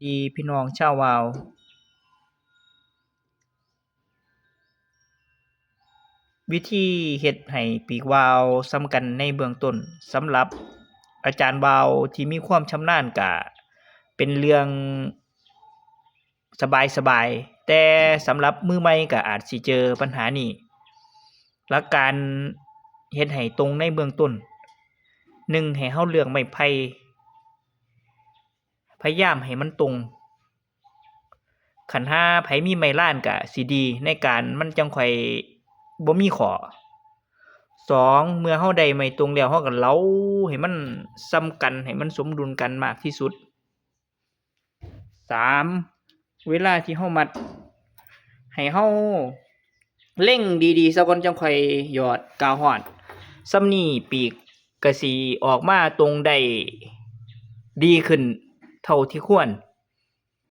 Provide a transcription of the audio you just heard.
ดีพี่น้องชาววาววิธีเฮ็ดให้ปีกวาวส่ำกันในเบื้องต้นสำหรับอาจารย์วาวที่มีความชำนาญก็เป็นเรื่องสบายๆแต่สำหรับมือใหม่ก็อาจสิเจอปัญหานี้หลักการเฮ็ดให้ตรงในเบื้องต้น1ให้เราเลือกไม้ไผ่พยายามให้มันตรงคันห่าไผมีไม้ลานก็สิดีในการมันจั่งค่อยบ่มีข้อ2เมื่อเราได้ไม้ตรงแล้วเราก็เหลาให้มันส่ำกันให้มันสมดุลกันมากที่สุด3เวลาที่เรามัดให้เราเล็งดีๆซะก่อนจั่งค่อยหยอดกาวฮ้อนส่ำนี้ปีกก็สิออกมาตรงได้ดีขึ้นเท่าที่ควร